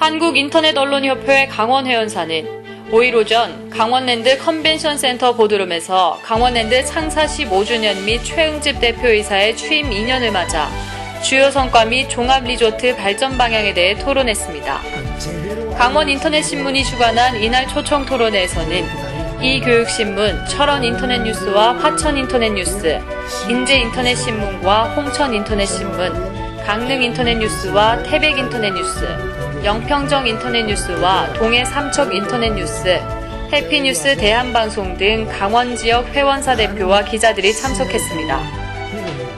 한국인터넷언론협회 강원회원사는 5일 오전 강원랜드 컨벤션센터 보드룸에서 강원랜드 창사 15주년 및 최응집 대표이사의 취임 2년을 맞아 주요 성과 및 종합리조트 발전 방향에 대해 토론했습니다. 강원인터넷신문이 주관한 이날 초청 토론회에서는 이교육신문, 철원인터넷뉴스와 화천인터넷뉴스, 인제인터넷신문과 홍천인터넷신문, 강릉인터넷뉴스와 태백인터넷뉴스, 영평정인터넷뉴스와 동해삼척인터넷뉴스, 해피뉴스 대한방송 등 강원지역 회원사 대표와 기자들이 참석했습니다.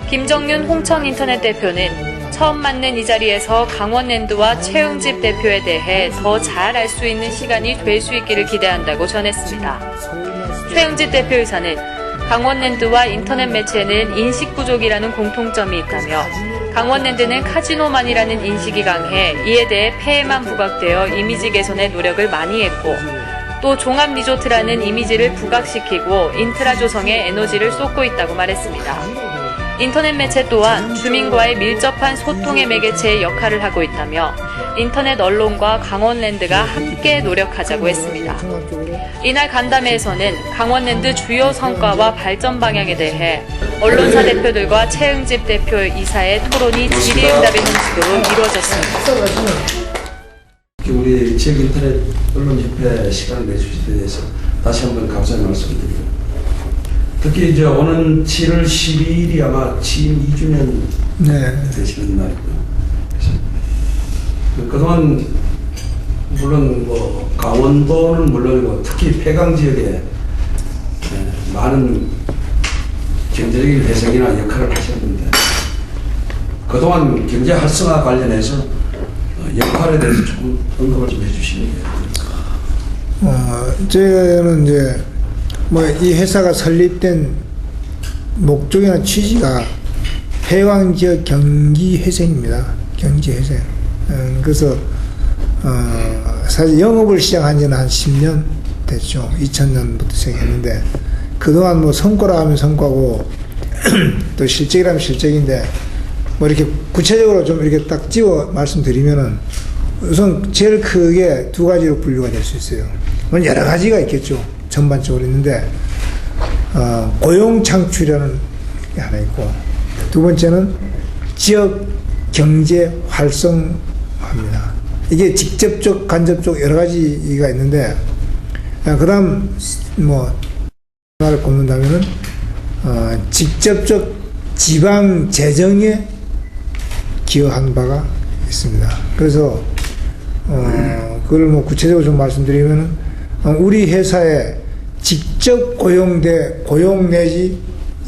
김정윤 홍천인터넷 대표는 처음 맞는 이 자리에서 강원랜드와 최응집 대표에 대해 더 잘 알 수 있는 시간이 될 수 있기를 기대한다고 전했습니다. 최응집 대표이사는 강원랜드와 인터넷 매체는 인식 부족이라는 공통점이 있다며 강원랜드는 카지노만이라는 인식이 강해 이에 대해 폐해만 부각되어 이미지 개선에 노력을 많이 했고 또 종합리조트라는 이미지를 부각시키고 인프라 조성에 에너지를 쏟고 있다고 말했습니다. 인터넷 매체 또한 주민과의 밀접한 소통의 매개체의 역할을 하고 있다며 인터넷 언론과 강원랜드가 함께 노력하자고 했습니다. 이날 간담회에서는 강원랜드 주요 성과와 발전 방향에 대해 언론사 대표들과 최응집 대표 이사의 토론이 질의응답의 형식으로 이루어졌습니다. 우리 지역 인터넷 언론협회 시간을 내주신 데 대해서 다시 한번 감사의 말씀드립니다. 특히 이제 오는 7월 12일이 아마 취임 2주년 되시는 날이고요. 그래서 그동안 물론 뭐 강원도는 물론이고 특히 폐강 지역에 많은 경제적인 회생이나 역할을 하셨는데 그동안 경제 활성화 관련해서 역할에 대해서 조금 언급을 좀 해주시면 돼요. 저는 이제 이 회사가 설립된 목적이나 취지가 해양 지역 경기 회생입니다. 경제 회생. 그래서 사실 영업을 시작한 지는 한 10년 됐죠. 2000년부터 시작했는데 그동안 성과라 하면 성과고 또 실적이라면 실적인데 이렇게 구체적으로 좀 이렇게 딱 집어 말씀드리면은 우선 제일 크게 두 가지로 분류가 될 수 있어요. 여러 가지가 있겠죠. 전반적으로 있는데 고용 창출이라는 게 하나 있고 두 번째는 지역 경제 활성화입니다. 이게 직접적 간접적 여러 가지가 있는데 그 다음 하나를 꼽는다면은 직접적 지방 재정에 기여한 바가 있습니다. 그래서 그걸 구체적으로 좀 말씀드리면은 우리 회사에 직접 고용 내지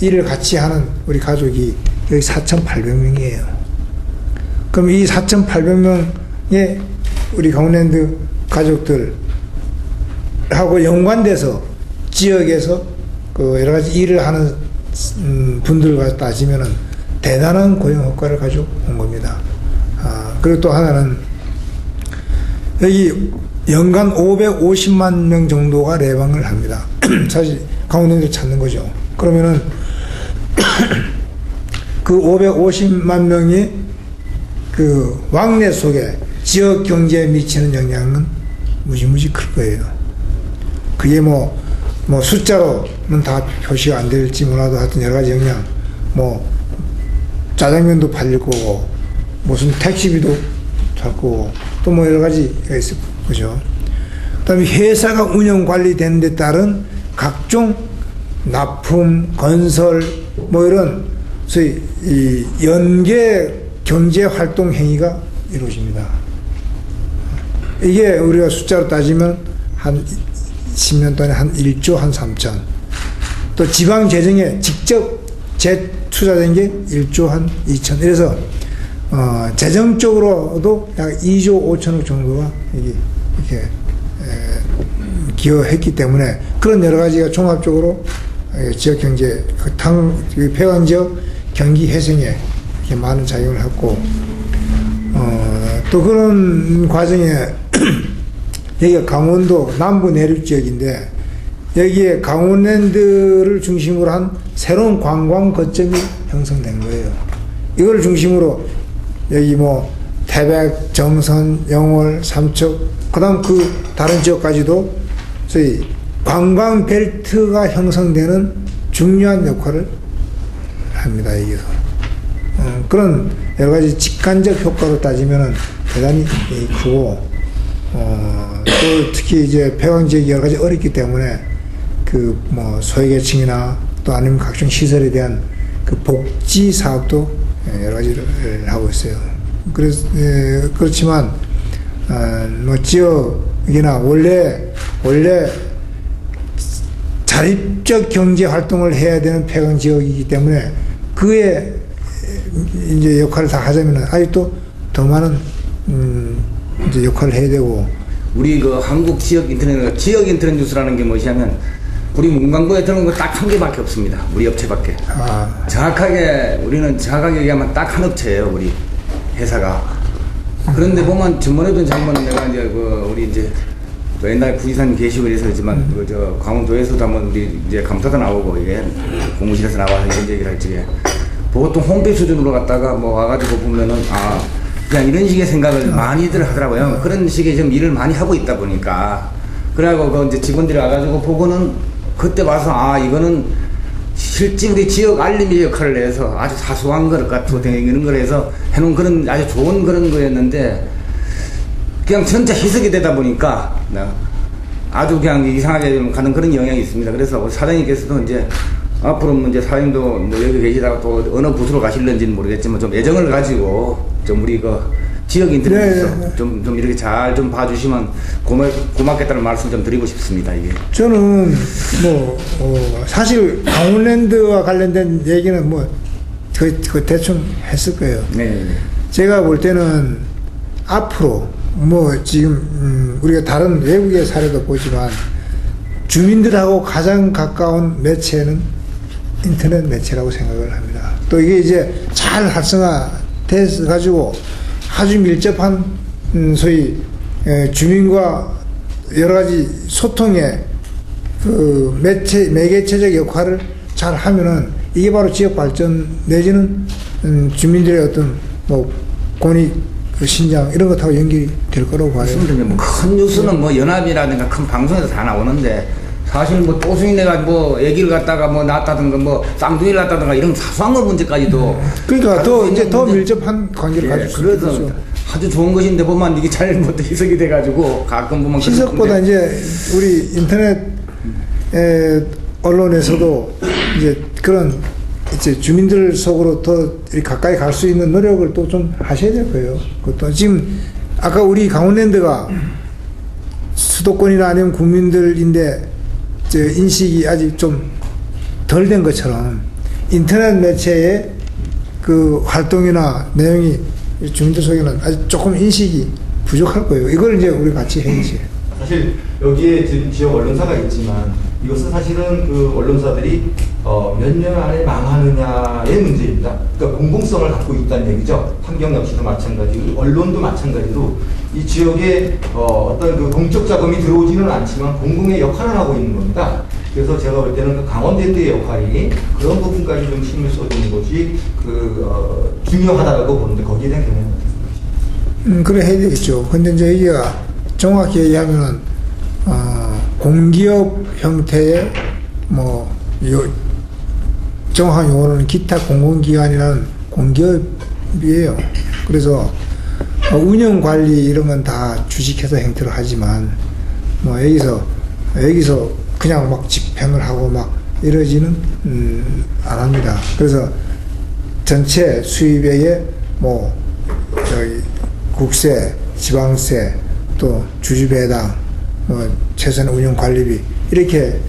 일을 같이 하는 우리 가족이 여기 4,800명이에요. 그럼 이 4,800명의 우리 강원랜드 가족들하고 연관돼서 지역에서 여러 가지 일을 하는 분들과 따지면은 대단한 고용 효과를 가지고 온 겁니다. 그리고 또 하나는 여기 연간 550만 명 정도가 레방을 합니다. 사실 강원랜드를 찾는 거죠. 그러면은 그 550만 명이 그 왕래 속에 지역 경제에 미치는 영향은 무지무지 클 거예요. 그게 숫자로는 다 표시가 안 될지 몰라도 하여튼 여러 가지 영향, 짜장면도 팔릴 거고, 무슨 택시비도 살 거고, 또 여러 가지가 있을 거죠. 그 다음에 회사가 운영 관리되는 데 따른 각종 납품, 건설, 이런, 소위, 연계 경제 활동 행위가 이루어집니다. 이게 우리가 숫자로 따지면 한 10년 동안에 한 1조 한 3천. 또 지방 재정에 직접 재투자된 게 1조 한 2천. 그래서, 재정적으로도 약 2조 5천억 정도가 이렇게 기여했기 때문에 그런 여러 가지가 종합적으로 지역 경제, 폐광 지역 경기 회생에 이렇게 많은 작용을 했고, 또 그런 과정에 여기가 강원도 남부 내륙 지역인데 여기에 강원랜드를 중심으로 한 새로운 관광 거점이 형성된 거예요. 이걸 중심으로 여기 태백, 정선, 영월, 삼척, 그다음 그 다른 지역까지도 저희 관광 벨트가 형성되는 중요한 역할을 합니다. 여기서 그런 여러 가지 직관적 효과로 따지면은 대단히 크고 또 특히 이제 폐광 지역이 여러 가지 어렵기 때문에 그 뭐 소외계층이나 또 아니면 각종 시설에 대한 그 복지 사업도 여러 가지를 하고 있어요. 그래서 그렇지만 뭐 지역이나 원래 자립적 경제 활동을 해야 되는 폐광 지역이기 때문에 그의 이제 역할을 다 하자면 아직도 더 많은 이제 역할을 해야 되고. 우리 그 한국 지역 인터넷 뉴스라는 게 뭐냐면 우리 문광부에 들어온 거 딱 한 개밖에 없습니다. 우리 업체밖에. 우리는 정확하게 얘기하면 딱 한 업체예요. 우리 회사가. 그런데 보면 전번에도 내가 이제 우리 이제 옛날 부지산 게시글에서 그랬지만 저 강원도에서도 한번 우리 이제 감사도 나오고 이게 공무실에서 나와서 이런 얘기를 할 적에 보통 홈페이지 수준으로 갔다가 뭐 와가지고 보면은 그냥 이런 식의 생각을 많이들 하더라고요. 그런 식의 좀 일을 많이 하고 있다 보니까 그래가지고 그 이제 직원들이 와가지고 보고는 그때 와서 이거는 실제 우리 지역 알림의 역할을 해서 아주 사소한 것 같고 이런 걸 해서 해놓은 그런 아주 좋은 그런 거였는데 그냥 전체 희석이 되다 보니까 아주 그냥 이상하게 가는 그런 영향이 있습니다. 그래서 우리 사장님께서도 이제 앞으로 이제 사장님도 뭐 여기 계시다가 또 어느 부서로 가실는지는 모르겠지만 좀 애정을 가지고 좀 우리 그 지역 인터넷에서 좀 이렇게 잘 좀 봐주시면 고맙겠다는 말씀 좀 드리고 싶습니다. 이게 저는 뭐 사실 강원랜드와 관련된 얘기는 뭐 그 대충 했을 거예요. 네. 제가 볼 때는 앞으로 뭐 지금 우리가 다른 외국의 사례도 보지만 주민들하고 가장 가까운 매체는 인터넷 매체라고 생각을 합니다. 또 이게 이제 잘 활성화돼서 가지고 아주 밀접한 소위 주민과 여러 가지 소통의 그 매개체적 역할을 잘 하면은 이게 바로 지역 발전 내지는 주민들의 어떤 뭐 권익 신장 이런 것하고 연결이 될 거라고 봐요. 큰 뉴스는 뭐 연합이라든가 큰 방송에서 다 나오는데 사실 뭐 또수인네가 뭐 애기를 갖다가 뭐 낳았다든가 뭐 쌍둥이를 낳았다든가 이런 사소한 거 문제까지도 그러니까 더 밀접한 관계를 가질 수 그래서 있죠. 아주 좋은 것인데 보면 이게 잘못 희석이 돼가지고 가끔 보면 희석보다 이제 우리 인터넷 언론에서도 이제 그런 이제 주민들 속으로 더 가까이 갈 수 있는 노력을 또 좀 하셔야 될 거예요. 그것도 지금 아까 우리 강원랜드가 수도권이나 아니면 국민들인데 저 인식이 아직 좀 덜 된 것처럼 인터넷 매체의 그 활동이나 내용이 주민들 속에는 아직 조금 인식이 부족할 거예요. 이걸 이제 우리 같이 해야지. 사실 여기에 지금 지역 언론사가 있지만 이것은 사실은 그 언론사들이 몇 년 안에 망하느냐의 문제입니다. 그러니까 공공성을 갖고 있다는 얘기죠. 환경 역시도 마찬가지고 언론도 마찬가지로 이 지역에 어떤 그 공적 자금이 들어오지는 않지만 공공의 역할을 하고 있는 겁니다. 그래서 제가 볼 때는 그 강원랜드의 역할이 그런 부분까지 좀 힘을 쏟는 것이 중요하다고 보는데 거기에 대한 견해는 어떻습니까? 그래 해야 되겠죠. 근데 이제 여기가 정확히 얘기하면은 공기업 형태의 뭐 정확한 용어로는 기타 공공기관이라는 공기업이에요. 그래서 운영 관리 이런 건 다 주식회사 형태로 하지만 뭐 여기서 그냥 막 집행을 하고 막 이러지는 안 합니다. 그래서 전체 수입액에 뭐 저기 국세, 지방세, 또 주주배당, 뭐 최소한 운영관리비 이렇게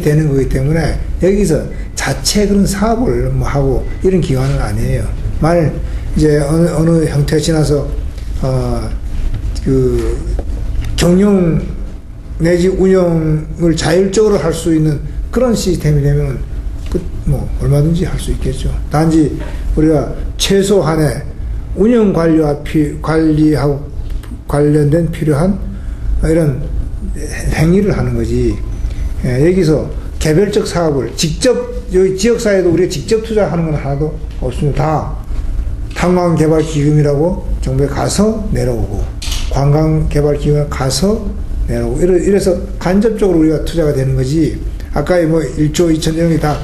되는 거기 때문에 여기서 자체 그런 사업을 뭐 하고 이런 기관은 아니에요. 만일 이제 어느 형태가 지나서 그 경영 내지 운영을 자율적으로 할 수 있는 그런 시스템이 되면 뭐 얼마든지 할 수 있겠죠. 단지 우리가 최소한의 운영 관리하고 관련된 필요한 이런 행위를 하는 거지. 여기서 개별적 사업을 직접 여기 지역사회도 우리가 직접 투자하는 건 하나도 없습니다. 다 탄광개발기금이라고 정부에 가서 내려오고 관광개발기금에 가서 내려오고 이래서 간접적으로 우리가 투자가 되는 거지. 아까 뭐 1조 2천 이런 게 다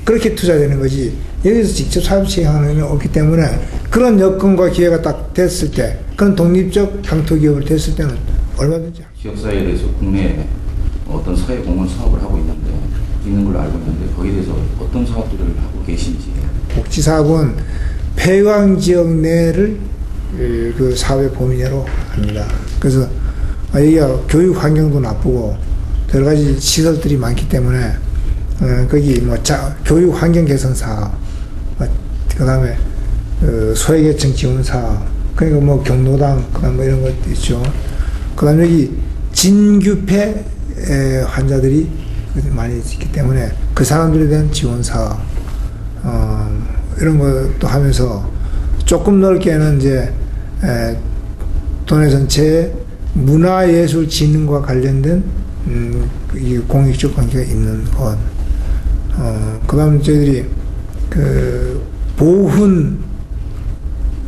그렇게 투자되는 거지. 여기서 직접 사업 시행하는 게 없기 때문에 그런 여건과 기회가 딱 됐을 때 그런 독립적 강토기업을 됐을 때는 얼마든지 지역사회에 대해서 국내에 어떤 사회공헌 사업을 하고 있는 걸로 알고 있는데 거기에 대해서 어떤 사업들을 하고 계신지. 복지사업은 폐광지역 내를 그 사업의 범위 내로 합니다. 그래서 여기가 교육 환경도 나쁘고 여러 가지 시설들이 많기 때문에 거기 뭐 교육 환경 개선 사업, 그다음에 소외계층 지원 사업, 그러니까 뭐 경로당 그다음 뭐 이런 것도 있죠. 그다음에 여기 진규폐 환자들이 많이 있기 때문에 그 사람들에 대한 지원 사업, 이런 것도 하면서 조금 넓게는 이제 도내 전체에 문화예술 진흥과 관련된 이 공익적 관계가 있는 것. 그 다음 저희들이 그 보훈,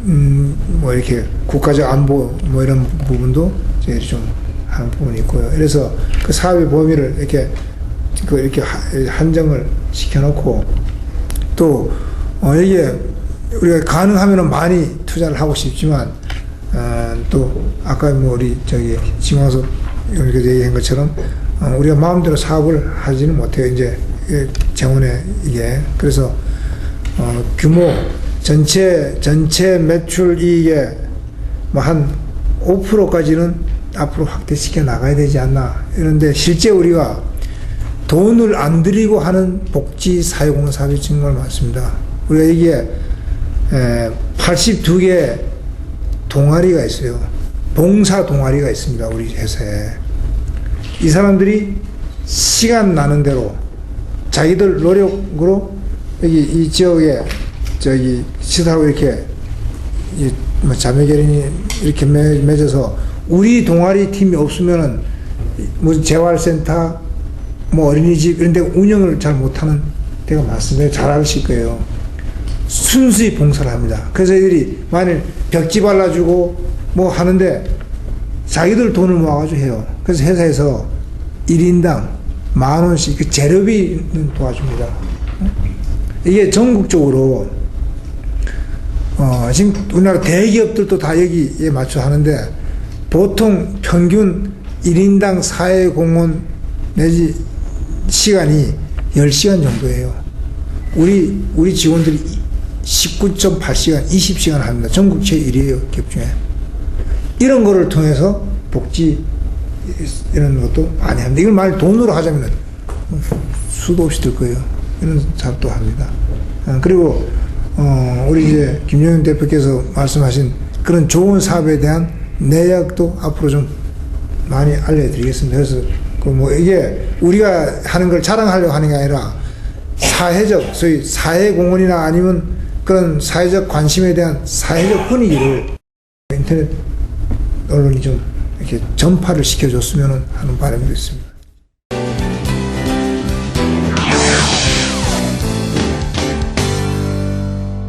뭐 이렇게 국가적 안보 뭐 이런 부분도 저희들이 좀 하는 부분이 있고요. 그래서 그 사업의 범위를 이렇게 한정을 시켜놓고 또 여기에 우리가 가능하면은 많이 투자를 하고 싶지만 또 아까 뭐 우리 저기 지광석 의원님께서 얘기한 것처럼 우리가 마음대로 사업을 하지는 못해요. 이제 재원에 이게 그래서 규모 전체 매출 이익의 뭐 한 5%까지는 앞으로 확대시켜 나가야 되지 않나. 이런데 실제 우리가 돈을 안 들이고 하는 복지 사회공헌 사업이 정말 많습니다. 우리가 이게 82개 동아리가 있어요. 봉사 동아리가 있습니다. 우리 회사에. 이 사람들이 시간 나는 대로 자기들 노력으로 여기 이 지역에 저기 시설하고 이렇게 뭐 자매결연이 이렇게 맺어서 우리 동아리 팀이 없으면은 뭐 재활센터 뭐 어린이집 이런 데 운영을 잘 못하는 데가 많습니다. 잘 아실 거예요. 순수히 봉사를 합니다. 그래서 이들이 만일 벽지 발라주고 뭐 하는데 자기들 돈을 모아가지고 해요. 그래서 회사에서 1인당 10,000원씩 그 재료비는 도와줍니다. 이게 전국적으로 지금 우리나라 대기업들도 다 여기에 맞춰 하는데 보통 평균 1인당 사회공헌 내지 시간이 10시간 정도예요. 우리 직원들이 19.8시간, 20시간 합니다. 전국 제1위에요, 기업 중에. 이런 거를 통해서 복지, 이런 것도 많이 합니다. 이걸 만약 돈으로 하자면 수도 없이 들 거예요. 이런 사업도 합니다. 그리고, 우리 이제 김영윤 대표께서 말씀하신 그런 좋은 사업에 대한 내역도 앞으로 좀 많이 알려드리겠습니다. 그래서, 뭐 이게 우리가 하는 걸 자랑하려고 하는 게 아니라 사회적, 소위 사회공헌이나 아니면 그런 사회적 관심에 대한 사회적 분위기를 인터넷 언론이 좀 이렇게 전파를 시켜줬으면 하는 바람이 있습니다.